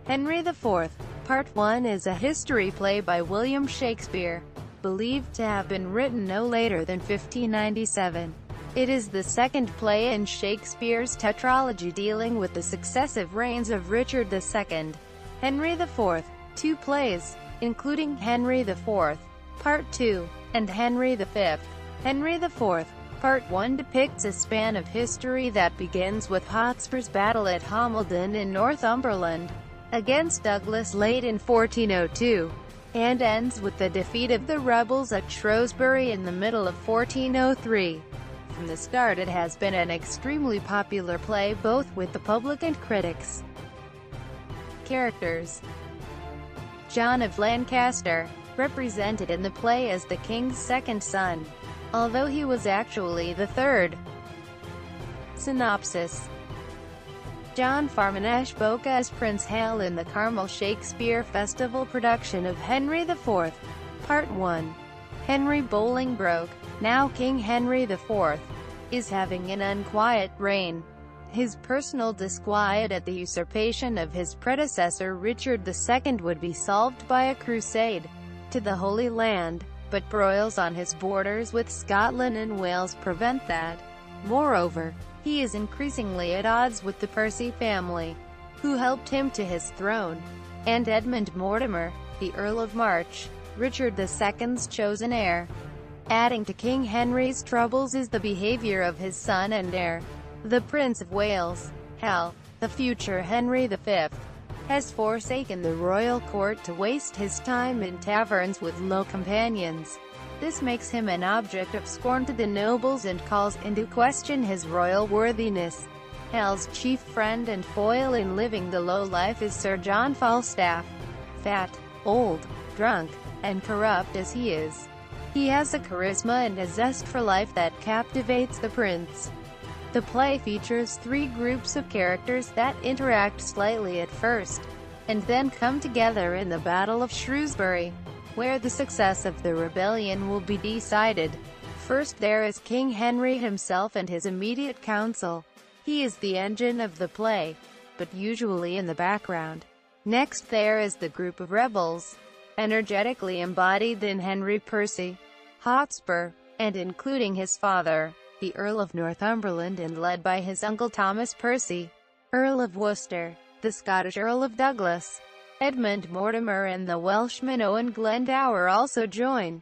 Henry IV, Part 1 is a history play by William Shakespeare, believed to have been written no later than 1597. It is the second play in Shakespeare's tetralogy dealing with the successive reigns of Richard II. Henry IV, two plays, including Henry IV, Part 2, and Henry V. Henry IV, Part 1 depicts a span of history that begins with Hotspur's battle at Homildon in Northumberland against Douglas late in 1402, and ends with the defeat of the rebels at Shrewsbury in the middle of 1403. From the start it has been an extremely popular play both with the public and critics. Characters: John of Lancaster, represented in the play as the king's second son, although he was actually the third. Synopsis: John Farmansh spoke as Prince Hal in the Carmel Shakespeare Festival production of Henry IV, Part 1. Henry Bolingbroke, now King Henry IV, is having an unquiet reign. His personal disquiet at the usurpation of his predecessor Richard II would be solved by a crusade to the Holy Land, but broils on his borders with Scotland and Wales prevent that. Moreover, he is increasingly at odds with the Percy family, who helped him to his throne, and Edmund Mortimer, the Earl of March, Richard II's chosen heir. Adding to King Henry's troubles is the behavior of his son and heir, the Prince of Wales. Hal, the future Henry V, has forsaken the royal court to waste his time in taverns with low companions. This makes him an object of scorn to the nobles and calls into question his royal worthiness. Hal's chief friend and foil in living the low life is Sir John Falstaff. Fat, old, drunk, and corrupt as he is, he has a charisma and a zest for life that captivates the prince. The play features three groups of characters that interact slightly at first, and then come together in the Battle of Shrewsbury, where the success of the rebellion will be decided. First there is King Henry himself and his immediate council. He is the engine of the play, but usually in the background. Next there is the group of rebels, energetically embodied in Henry Percy, Hotspur, and including his father, the Earl of Northumberland, and led by his uncle Thomas Percy, Earl of Worcester, the Scottish Earl of Douglas. Edmund Mortimer and the Welshman Owen Glendower also join.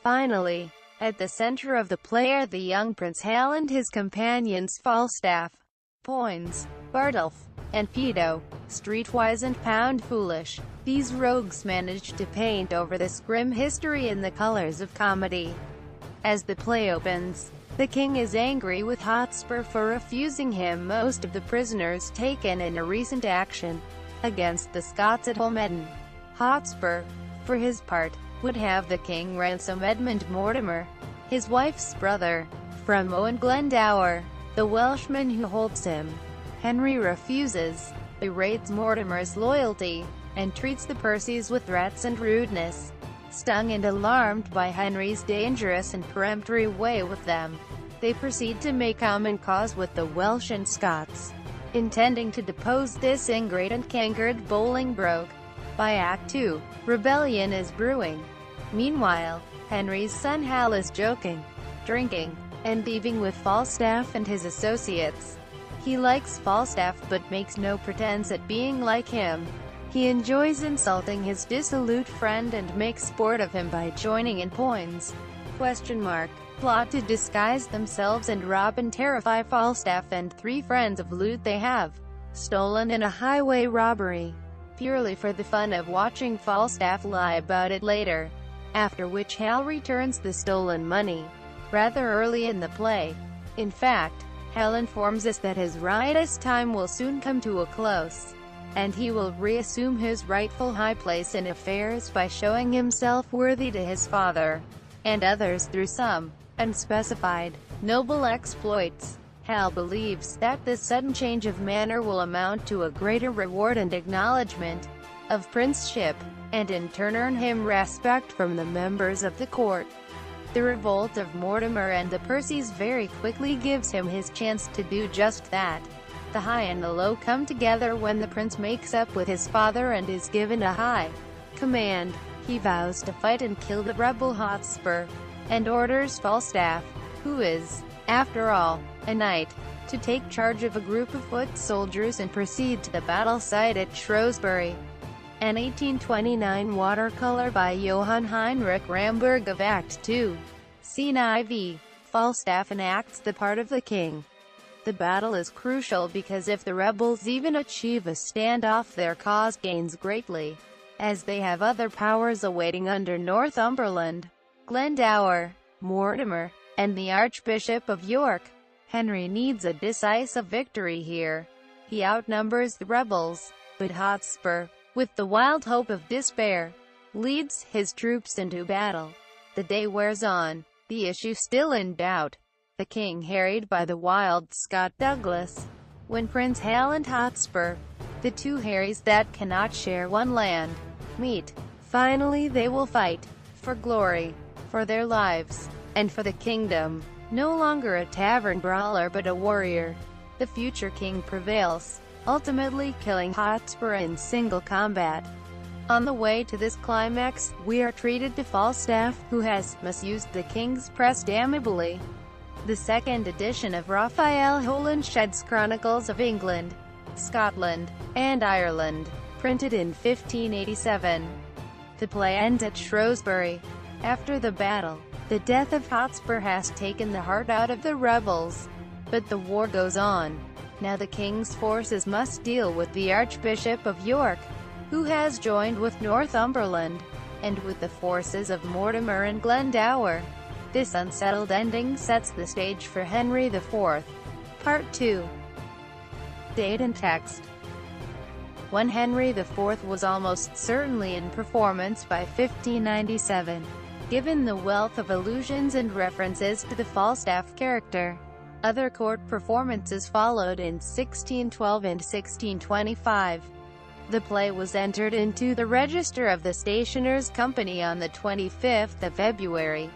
Finally, at the center of the play are the young Prince Hal and his companions Falstaff, Poins, Bardolph, and Peto, streetwise and pound foolish. These rogues manage to paint over this grim history in the colors of comedy. As the play opens, the king is angry with Hotspur for refusing him most of the prisoners taken in a recent action against the Scots at Holmedden. Hotspur, for his part, would have the king ransom Edmund Mortimer, his wife's brother, from Owen Glendower, the Welshman who holds him. Henry refuses, berates Mortimer's loyalty, and treats the Percys with threats and rudeness. Stung and alarmed by Henry's dangerous and peremptory way with them, they proceed to make common cause with the Welsh and Scots, intending to depose this ingrate and cankered Bolingbroke. By Act 2, rebellion is brewing. Meanwhile, Henry's son Hal is joking, drinking, and thieving with Falstaff and his associates. He likes Falstaff but makes no pretense at being like him. He enjoys insulting his dissolute friend and makes sport of him by joining in Poins' plot to disguise themselves and rob and terrify Falstaff and three friends of loot they have stolen in a highway robbery, purely for the fun of watching Falstaff lie about it later, after which Hal returns the stolen money rather early in the play. In fact, Hal informs us that his riotous time will soon come to a close, and he will reassume his rightful high place in affairs by showing himself worthy to his father and others through some unspecified noble exploits. Hal believes that this sudden change of manner will amount to a greater reward and acknowledgement of princeship, and in turn earn him respect from the members of the court. The revolt of Mortimer and the Percys very quickly gives him his chance to do just that. The high and the low come together when the prince makes up with his father and is given a high command. He vows to fight and kill the rebel Hotspur, and orders Falstaff, who is, after all, a knight, to take charge of a group of foot soldiers and proceed to the battle site at Shrewsbury. An 1829 watercolor by Johann Heinrich Ramberg of Act 2. Scene IV. Falstaff enacts the part of the king. The battle is crucial because if the rebels even achieve a standoff, their cause gains greatly, as they have other powers awaiting under Northumberland, Glendower, Mortimer, and the Archbishop of York. Henry needs a decisive victory here. He outnumbers the rebels, but Hotspur, with the wild hope of despair, leads his troops into battle. The day wears on, the issue still in doubt. The king harried by the wild Scott Douglas. When Prince Hal and Hotspur, the two Harrys that cannot share one land, meet, finally they will fight, for glory, for their lives, and for the kingdom. No longer a tavern brawler but a warrior, the future king prevails, ultimately killing Hotspur in single combat. On the way to this climax, we are treated to Falstaff, who has misused the king's press damnably. The second edition of Raphael Holinshed's Chronicles of England, Scotland, and Ireland, printed in 1587. The play ends at Shrewsbury. After the battle, the death of Hotspur has taken the heart out of the rebels. But the war goes on. Now the king's forces must deal with the Archbishop of York, who has joined with Northumberland, and with the forces of Mortimer and Glendower. This unsettled ending sets the stage for Henry IV. Part 2. Date and text. When Henry IV was almost certainly in performance by 1597, given the wealth of allusions and references to the Falstaff character. Other court performances followed in 1612 and 1625. The play was entered into the Register of the Stationers' Company on the 25th of February,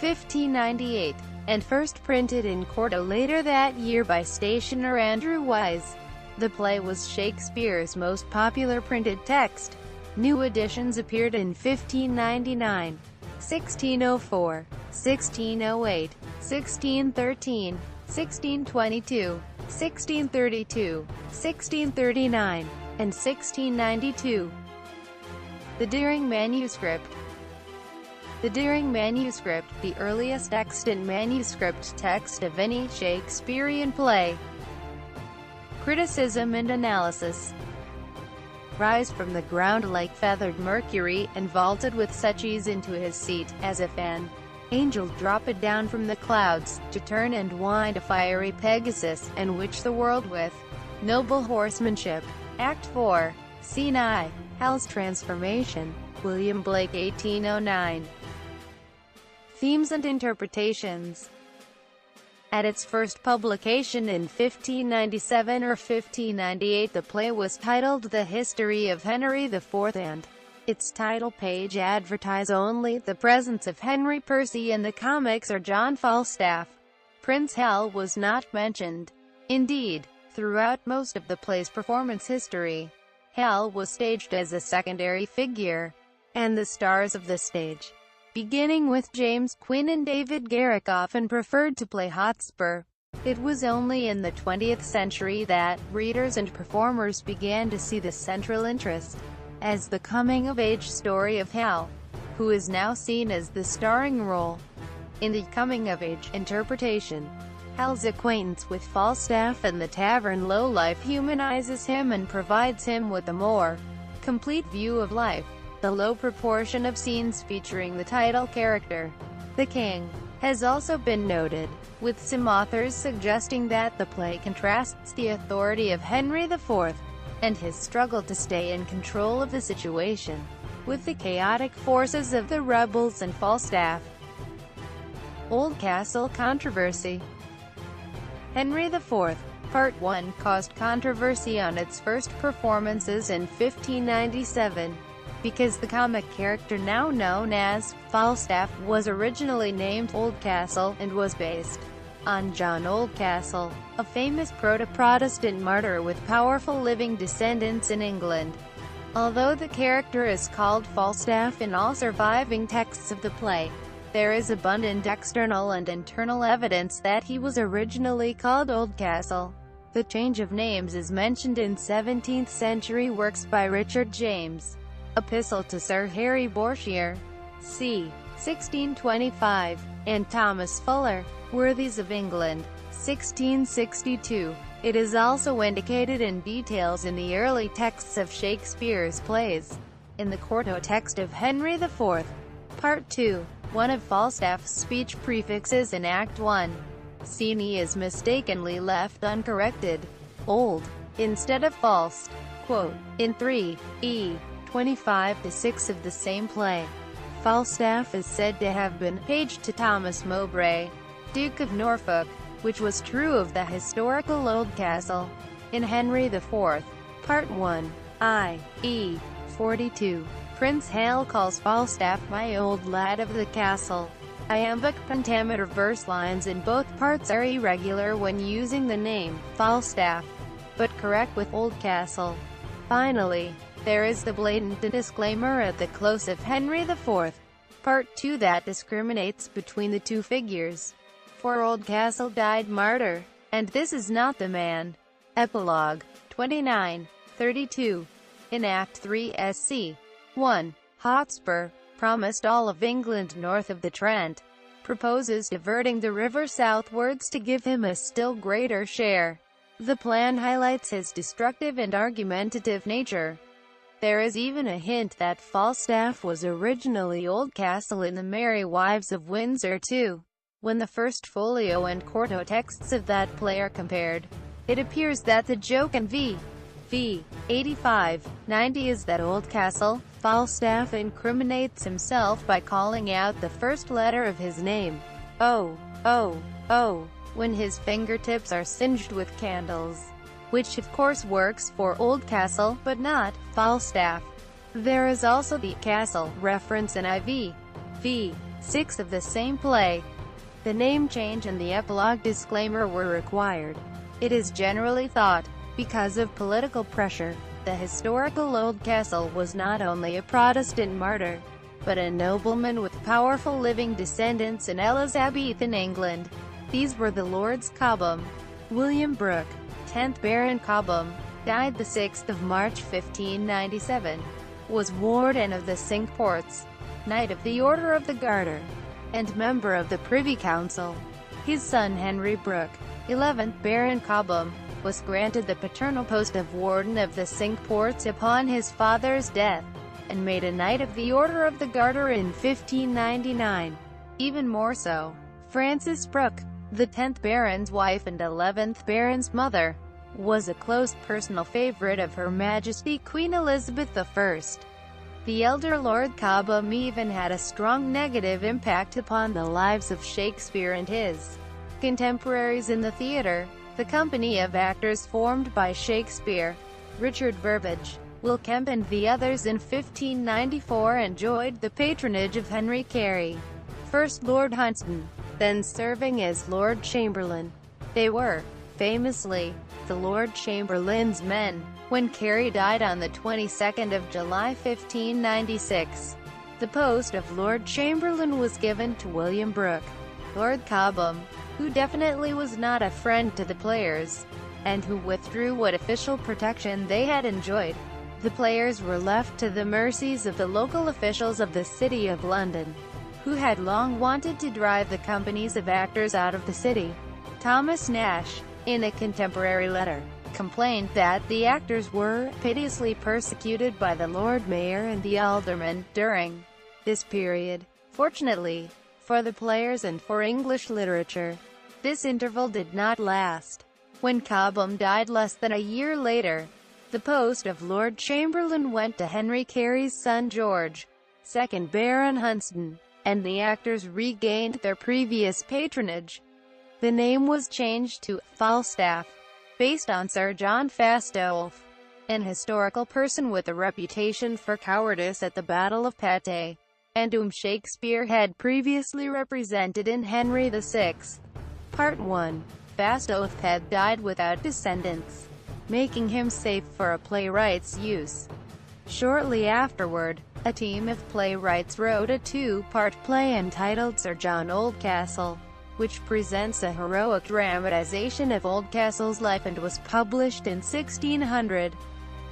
1598, and first printed in quarto later that year by stationer Andrew Wise. The play was Shakespeare's most popular printed text. New editions appeared in 1599, 1604, 1608, 1613, 1622, 1632, 1639, and 1692. The Deering Manuscript. The Deering Manuscript, the earliest extant manuscript text of any Shakespearean play. Criticism and analysis. Rise from the ground like feathered Mercury, and vaulted with such ease into his seat, as if an angel dropped down from the clouds, to turn and wind a fiery Pegasus, and witch the world with noble horsemanship. Act 4. Scene I. Hal's Transformation. William Blake, 1809. Themes and interpretations. At its first publication in 1597 or 1598, the play was titled The History of Henry IV, and its title page advertised only the presence of Henry Percy in the comics or John Falstaff. Prince Hal was not mentioned. Indeed, throughout most of the play's performance history, Hal was staged as a secondary figure, and the stars of the stage, beginning with James Quinn and David Garrick, often preferred to play Hotspur. It was only in the 20th century that readers and performers began to see the central interest as the coming-of-age story of Hal, who is now seen as the starring role. In the coming-of-age interpretation, Hal's acquaintance with Falstaff and the tavern lowlife humanizes him and provides him with a more complete view of life. The low proportion of scenes featuring the title character, the king, has also been noted, with some authors suggesting that the play contrasts the authority of Henry IV and his struggle to stay in control of the situation with the chaotic forces of the rebels and Falstaff. Oldcastle controversy. Henry IV, Part 1 caused controversy on its first performances in 1597, because the comic character now known as Falstaff was originally named Oldcastle, and was based on John Oldcastle, a famous proto-Protestant martyr with powerful living descendants in England. Although the character is called Falstaff in all surviving texts of the play, there is abundant external and internal evidence that he was originally called Oldcastle. The change of names is mentioned in 17th-century works by Richard James, Epistle to Sir Harry Bourchier, c. 1625, and Thomas Fuller, Worthies of England, 1662. It is also indicated in details in the early texts of Shakespeare's plays. In the quarto text of Henry IV, Part 2, one of Falstaff's speech prefixes in Act 1, Scene is mistakenly left uncorrected, old, instead of false. Quote, in 3e. 25-6 of the same play, Falstaff is said to have been page to Thomas Mowbray, Duke of Norfolk, which was true of the historical Oldcastle. In Henry IV, Part 1, i.e. 42, Prince Hal calls Falstaff my old lad of the castle. Iambic pentameter verse lines in both parts are irregular when using the name Falstaff, but correct with Oldcastle. Finally, there is the blatant disclaimer at the close of Henry IV, Part 2 that discriminates between the two figures. For Oldcastle died martyr, and this is not the man. Epilogue 29:32. In Act 3 SC 1, Hotspur, promised all of England north of the Trent, proposes diverting the river southwards to give him a still greater share. The plan highlights his destructive and argumentative nature. There is even a hint that Falstaff was originally Oldcastle in The Merry Wives of Windsor too. When the first folio and quarto texts of that play are compared, it appears that the joke in v. 85-90 is that Oldcastle, Falstaff incriminates himself by calling out the first letter of his name, O, when his fingertips are singed with candles. Which of course works for Oldcastle, but not Falstaff. There is also the castle reference in IV. v. 6 of the same play. The name change and the epilogue disclaimer were required. It is generally thought, because of political pressure, the historical Oldcastle was not only a Protestant martyr, but a nobleman with powerful living descendants in Elizabethan England. These were the Lords Cobham. William Brooke, 10th Baron Cobham, died the 6th of March 1597, was Warden of the Cinque Ports, Knight of the Order of the Garter, and member of the Privy Council. His son Henry Brooke, 11th Baron Cobham, was granted the paternal post of Warden of the Cinque Ports upon his father's death, and made a Knight of the Order of the Garter in 1599. Even more so, Frances Brooke, the 10th Baron's wife and 11th Baron's mother, was a close personal favorite of Her Majesty Queen Elizabeth I. The elder Lord Cobham even had a strong negative impact upon the lives of Shakespeare and his contemporaries in the theatre. The company of actors formed by Shakespeare, Richard Burbage, Will Kemp and the others in 1594 enjoyed the patronage of Henry Carey, first Lord Hunsdon, then serving as Lord Chamberlain. They were, famously, the Lord Chamberlain's men. When Carey died on the 22nd of July 1596, the post of Lord Chamberlain was given to William Brooke. Lord Cobham, who definitely was not a friend to the players, and who withdrew what official protection they had enjoyed. The players were left to the mercies of the local officials of the City of London, who had long wanted to drive the companies of actors out of the city. Thomas Nash, in a contemporary letter, complained that the actors were piteously persecuted by the Lord Mayor and the aldermen during this period. Fortunately, for the players and for English literature, this interval did not last. When Cobham died less than a year later, the post of Lord Chamberlain went to Henry Carey's son George, 2nd Baron Hunsdon, and the actors regained their previous patronage. The name was changed to Falstaff, based on Sir John Fastolf, an historical person with a reputation for cowardice at the Battle of Patay, and whom Shakespeare had previously represented in Henry VI. Part 1. Fastolfhed died without descendants, making him safe for a playwright's use. Shortly afterward, a team of playwrights wrote a two-part play entitled Sir John Oldcastle, which presents a heroic dramatization of Oldcastle's life and was published in 1600.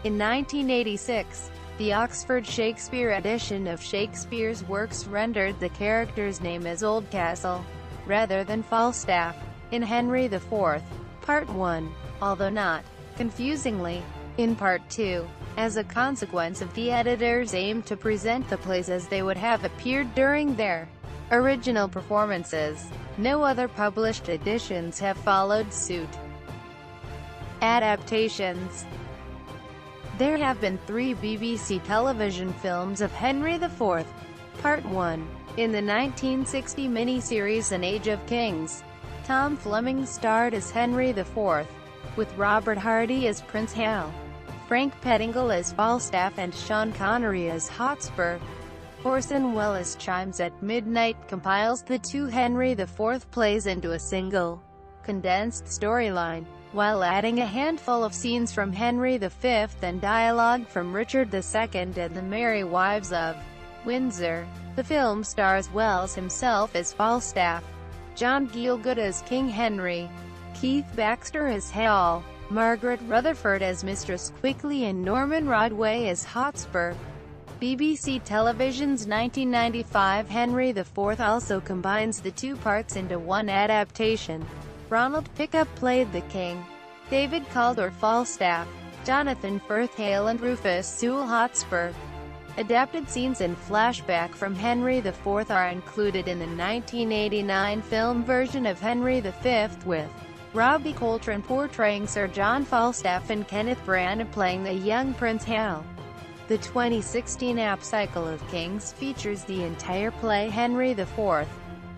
In 1986, the Oxford Shakespeare edition of Shakespeare's works rendered the character's name as Oldcastle, rather than Falstaff, in Henry IV, Part 1, although not, confusingly, in Part 2, as a consequence of the editor's aim to present the plays as they would have appeared during their original performances. No other published editions have followed suit. Adaptations. There have been 3 BBC television films of Henry IV, Part 1. In the 1960 miniseries An Age of Kings, Tom Fleming starred as Henry IV, with Robert Hardy as Prince Hal, Frank Pettingill as Falstaff and Sean Connery as Hotspur. Orson Welles' Chimes at Midnight compiles the 2 Henry IV plays into a single, condensed storyline, while adding a handful of scenes from Henry V and dialogue from Richard II and the Merry Wives of Windsor. The film stars Welles himself as Falstaff, John Gielgud as King Henry, Keith Baxter as Hal, Margaret Rutherford as Mistress Quickly and Norman Rodway as Hotspur. BBC Television's 1995 Henry IV also combines the 2 parts into one adaptation. Ronald Pickup played the King, David Calder Falstaff, Jonathan Firth Hale and Rufus Sewell Hotspur. Adapted scenes and flashback from Henry IV are included in the 1989 film version of Henry V, with Robbie Coltrane portraying Sir John Falstaff and Kenneth Branagh playing the young Prince Hal. The 2016 app Cycle of Kings features the entire play Henry IV,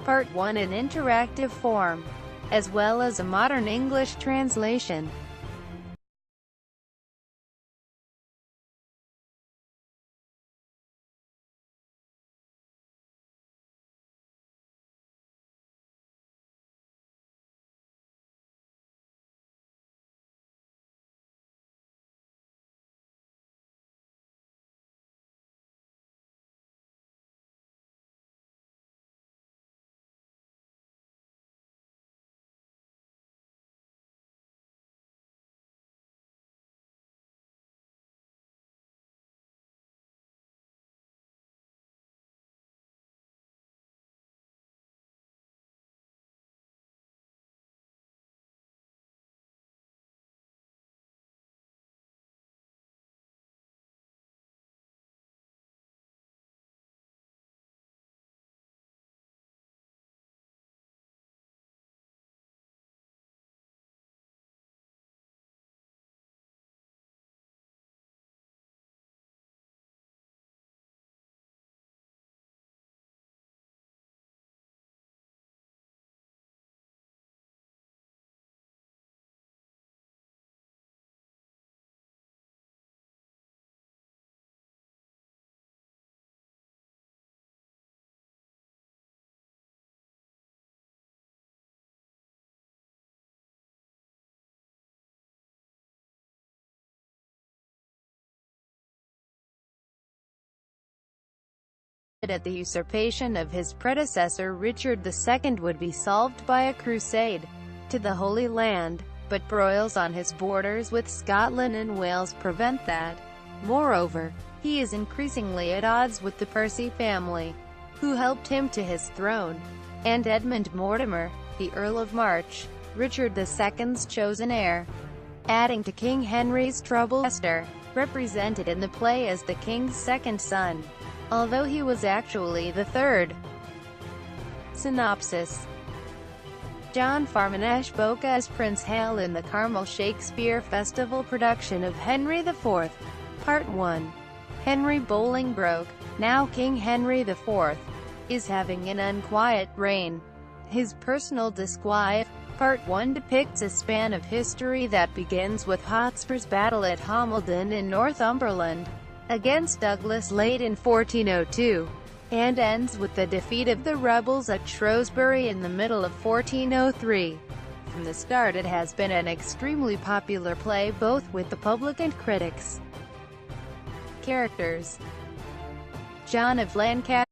Part 1 in interactive form, as well as a modern English translation. At the usurpation of his predecessor Richard II would be solved by a crusade to the Holy Land, but broils on his borders with Scotland and Wales prevent that. Moreover, he is increasingly at odds with the Percy family, who helped him to his throne, and Edmund Mortimer, the Earl of March, Richard II's chosen heir, adding to King Henry's trouble. Leicester, represented in the play as the king's second son, although he was actually the third. Synopsis. John Farman spoke as Prince Hal in the Carmel Shakespeare Festival production of Henry IV, Part 1. Henry Bolingbroke, now King Henry IV, is having an unquiet reign. His personal disquiet, Part 1, depicts a span of history that begins with Hotspur's battle at Homildon in Northumberland, against Douglas late in 1402. and ends with the defeat of the rebels at Shrewsbury in the middle of 1403. From the start it has been an extremely popular play both with the public and critics. Characters: John of Lancaster.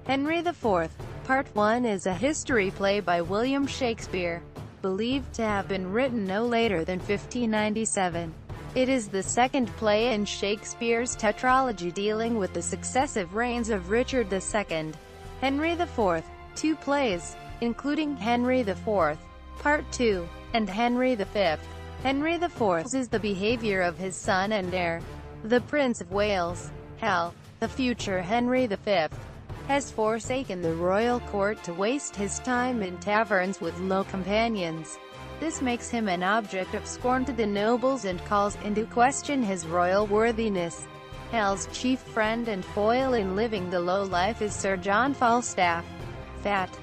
Henry IV, Part 1 is a history play by William Shakespeare, believed to have been written no later than 1597. It is the second play in Shakespeare's tetralogy dealing with the successive reigns of Richard II. Henry IV, 2 plays, including Henry IV, Part 2, and Henry V. Henry IV is the behavior of his son and heir, the Prince of Wales. Hal, the future Henry V, has forsaken the royal court to waste his time in taverns with low companions. This makes him an object of scorn to the nobles and calls into question his royal worthiness. Hal's chief friend and foil in living the low life is Sir John Falstaff. Fat,